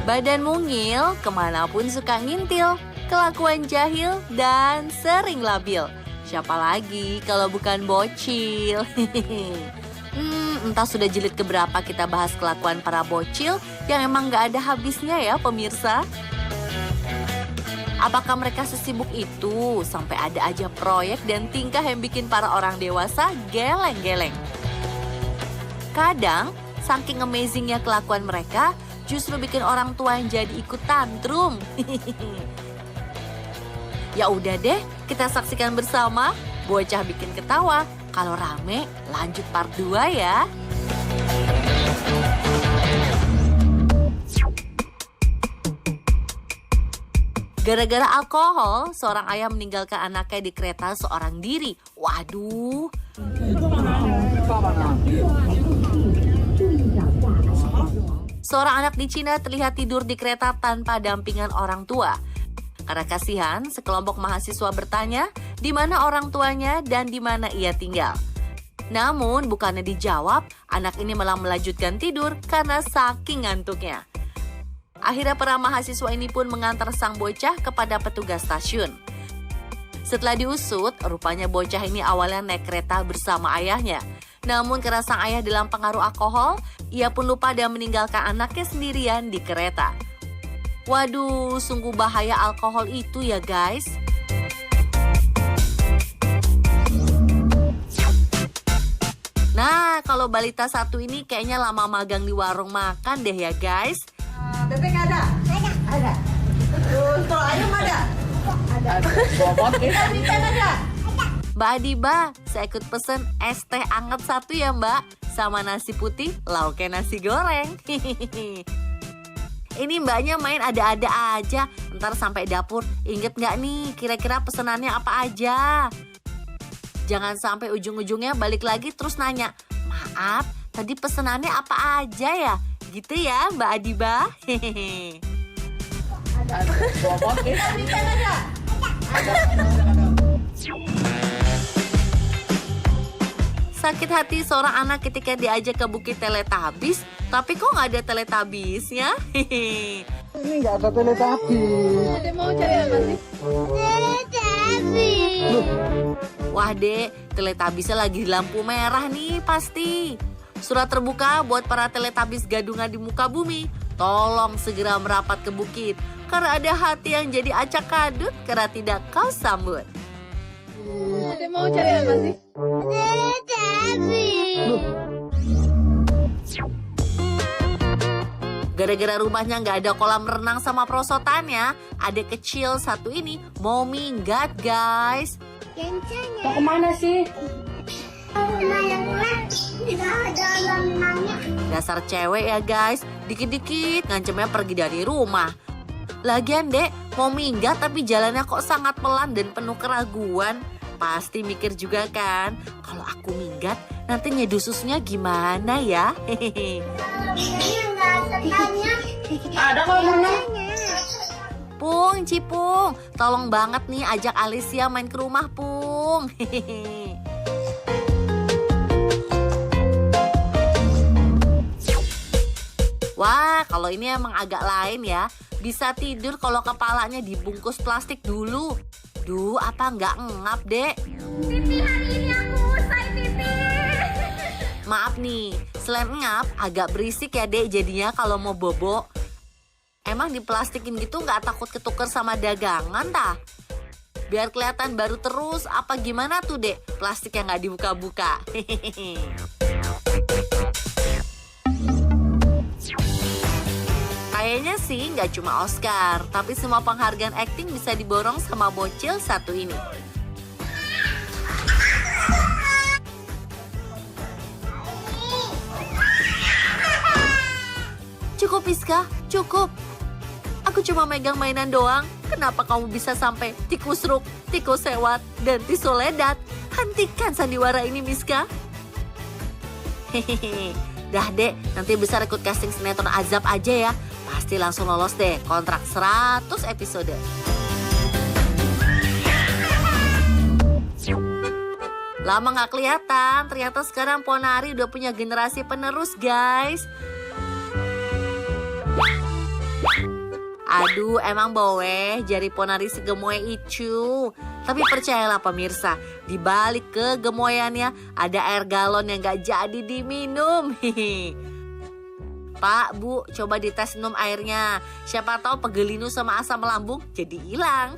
Badan mungil, kemanapun suka ngintil, kelakuan jahil, dan sering labil. Siapa lagi kalau bukan bocil? Entah sudah jilid keberapa kita bahas kelakuan para bocil yang emang gak ada habisnya ya pemirsa. Apakah mereka sesibuk itu sampai ada aja proyek dan tingkah yang bikin para orang dewasa geleng-geleng? Kadang, saking amazingnya kelakuan mereka, justru bikin orang tua yang jadi ikut tantrum. Ya udah deh, kita saksikan bersama bocah bikin ketawa. Kalau rame, lanjut part 2 ya. Gara-gara alkohol, seorang ayah meninggalkan anaknya di kereta seorang diri. Waduh. Seorang anak di Cina terlihat tidur di kereta tanpa dampingan orang tua. Karena kasihan, sekelompok mahasiswa bertanya di mana orang tuanya dan di mana ia tinggal. Namun bukannya dijawab, anak ini malah melanjutkan tidur karena saking ngantuknya. Akhirnya para mahasiswa ini pun mengantar sang bocah kepada petugas stasiun. Setelah diusut, rupanya bocah ini awalnya naik kereta bersama ayahnya. Namun karena sang ayah dalam pengaruh alkohol, ia pun lupa dan meninggalkan anaknya sendirian di kereta. Waduh, sungguh bahaya alkohol itu ya guys. Nah, kalau balita satu ini kayaknya lama magang di warung makan deh ya guys. Bebek ada? Ada. Untuk ayam ada? Ada. Ikan ada? Mbak Adiba, saya ikut pesen es teh anget satu ya mbak. Sama nasi putih, lauknya nasi goreng. Ini mbaknya main ada-ada aja. Ntar sampai dapur, inget nggak nih kira-kira pesenannya apa aja? Jangan sampai ujung-ujungnya balik lagi terus nanya, maaf, tadi pesenannya apa aja ya? Gitu ya Mbak Adiba. Ikan ada? Sakit hati seorang anak ketika diajak ke Bukit Teletabis, tapi kok nggak ada Teletabisnya? Ini nggak ada Teletubbies. Ada mau cari apa sih? Wah dek, Teletabisnya lagi di lampu merah nih pasti. Surat terbuka buat para Teletabis gadungan di muka bumi. Tolong segera merapat ke bukit, karena ada hati yang jadi acak kadut karena tidak kau sambut. Ada mau cari apa sih? Gara-gara rumahnya nggak ada kolam renang sama prosotannya, adik kecil satu ini mau minggat guys. Mau kemana sih? Dasar cewek ya guys, dikit-dikit ngancemnya pergi dari rumah. Lagian dek, mau minggat tapi jalannya kok sangat pelan dan penuh keraguan. Pasti mikir juga kan, kalau aku minggat nanti nyeduh susunya gimana ya? Ada kalau mana? Pung, Cipung, tolong banget nih ajak Alicia main ke rumah Pung. Wah, kalau ini emang agak lain ya. Bisa tidur kalau kepalanya dibungkus plastik dulu. Duh, apa nggak ngap, dek? Pipi hari ini aku usai pipi. Maaf nih, selain ngap, agak berisik ya dek jadinya kalau mau bobo. Emang diplastikin gitu nggak takut ketuker sama dagangan tah? Biar kelihatan baru terus, apa gimana tuh dek? Plastik yang nggak dibuka-buka. Kayaknya sih nggak cuma Oscar, tapi semua penghargaan akting bisa diborong sama bocil satu ini. Cukup Iska, cukup. Aku cuma megang mainan doang. Kenapa kamu bisa sampai tikus ruk, tikus sewat, dan tisoledat? Hentikan sandiwara ini, Miska. Hehehe. Dah dek, nanti besar ikut casting sinetron Azab aja ya. Pasti langsung lolos deh kontrak 100 episode. Lama gak kelihatan, ternyata sekarang Ponari udah punya generasi penerus guys. Aduh, emang boleh jari ponari segemoy itu. Tapi percayalah pemirsa, di balik kegemoyannya ada air galon yang gak jadi diminum. Pak, Bu, coba dites minum airnya. Siapa tahu pegelinu sama asam lambung jadi hilang.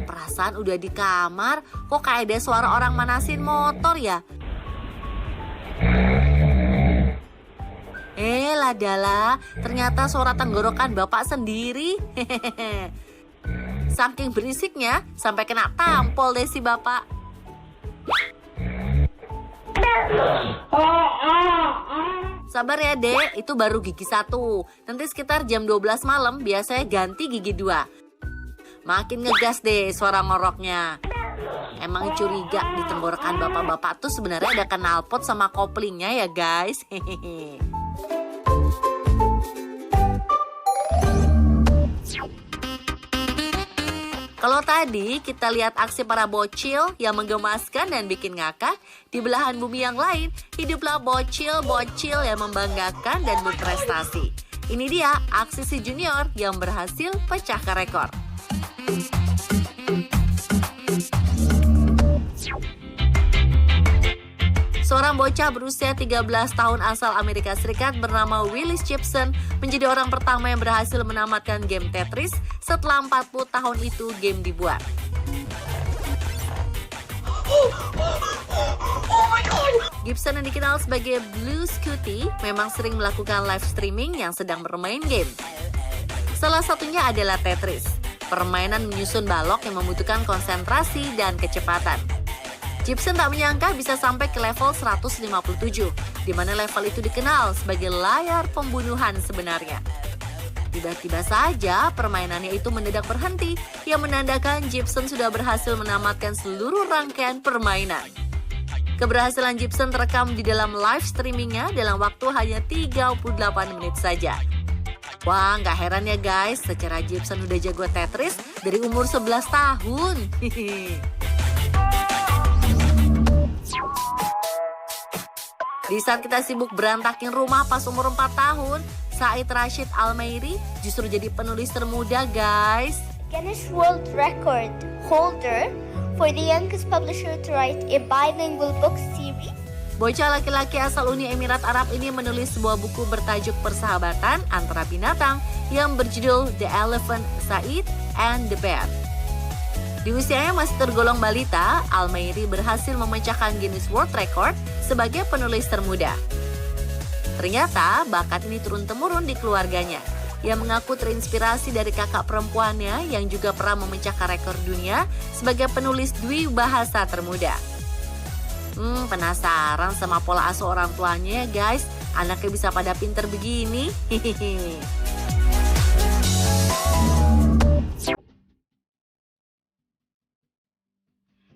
Perasaan udah di kamar, kok kayak ada suara orang manasin motor ya? Ladala, ternyata suara tenggorokan bapak sendiri. Saking berisiknya, sampai kena tampol deh si bapak. Sabar ya dek, itu baru gigi 1. Nanti sekitar jam 12 malam biasanya ganti gigi 2. Makin ngegas deh suara ngoroknya. Emang curiga di tenggorokan bapak-bapak tuh sebenarnya ada knalpot sama koplingnya ya guys. Kalau tadi kita lihat aksi para bocil yang menggemaskan dan bikin ngakak, di belahan bumi yang lain hiduplah bocil-bocil yang membanggakan dan berprestasi. Ini dia aksi si junior yang berhasil pecahkan rekor. Seorang bocah berusia 13 tahun asal Amerika Serikat bernama Willis Gibson menjadi orang pertama yang berhasil menamatkan game Tetris setelah 40 tahun itu game dibuat. Gibson yang dikenal sebagai Blue Scooty memang sering melakukan live streaming yang sedang bermain game. Salah satunya adalah Tetris, permainan menyusun balok yang membutuhkan konsentrasi dan kecepatan. Gibson tak menyangka bisa sampai ke level 157, di mana level itu dikenal sebagai layar pembunuhan sebenarnya. Tiba-tiba saja permainannya itu mendadak berhenti, yang menandakan Gibson sudah berhasil menamatkan seluruh rangkaian permainan. Keberhasilan Gibson terekam di dalam live streamingnya dalam waktu hanya 38 menit saja. Wah, nggak heran ya guys, secara Gibson udah jago Tetris dari umur 11 tahun. Di saat kita sibuk berantakin rumah pas umur 4 tahun, Said Rashid Al-Mairi justru jadi penulis termuda guys. Guinness World Record holder for the youngest publisher to write a bilingual book series. Bocah laki-laki asal Uni Emirat Arab ini menulis sebuah buku bertajuk Persahabatan Antara Binatang yang berjudul The Elephant, Said and the Bear. Di usianya masih tergolong balita, Al-Mairi berhasil memecahkan Guinness World Record sebagai penulis termuda. Ternyata bakat ini turun-temurun di keluarganya. Ia mengaku terinspirasi dari kakak perempuannya yang juga pernah memecahkan rekor dunia sebagai penulis dwibahasa termuda. Penasaran sama pola asuh orang tuanya ya guys? Anaknya bisa pada pinter begini.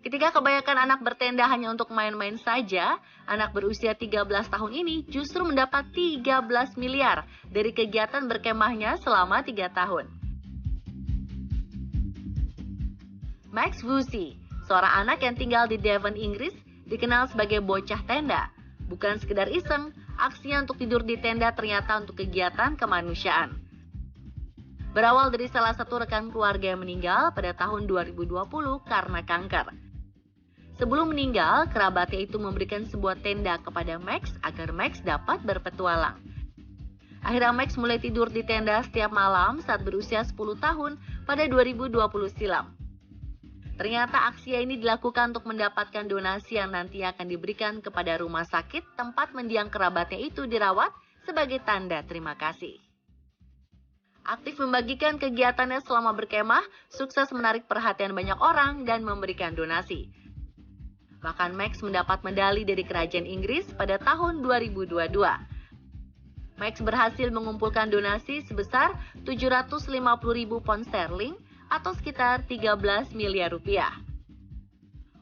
Ketika kebanyakan anak bertenda hanya untuk main-main saja, anak berusia 13 tahun ini justru mendapat 13 miliar dari kegiatan berkemahnya selama 3 tahun. Max Vusi, seorang anak yang tinggal di Devon, Inggris, dikenal sebagai bocah tenda. Bukan sekedar iseng, aksinya untuk tidur di tenda ternyata untuk kegiatan kemanusiaan. Berawal dari salah satu rekan keluarga yang meninggal pada tahun 2020 karena kanker. Sebelum meninggal, kerabatnya itu memberikan sebuah tenda kepada Max agar Max dapat berpetualang. Akhirnya Max mulai tidur di tenda setiap malam saat berusia 10 tahun pada 2020 silam. Ternyata aksi ini dilakukan untuk mendapatkan donasi yang nanti akan diberikan kepada rumah sakit tempat mendiang kerabatnya itu dirawat sebagai tanda terima kasih. Aktif membagikan kegiatannya selama berkemah, sukses menarik perhatian banyak orang dan memberikan donasi. Bahkan Max mendapat medali dari kerajaan Inggris pada tahun 2022. Max berhasil mengumpulkan donasi sebesar 750.000 pound sterling atau sekitar 13 miliar rupiah.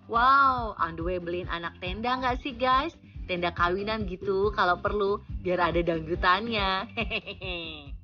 Wow, on the way beliin anak tenda nggak sih guys? Tenda kawinan gitu kalau perlu, biar ada dangdutannya. Hehehe.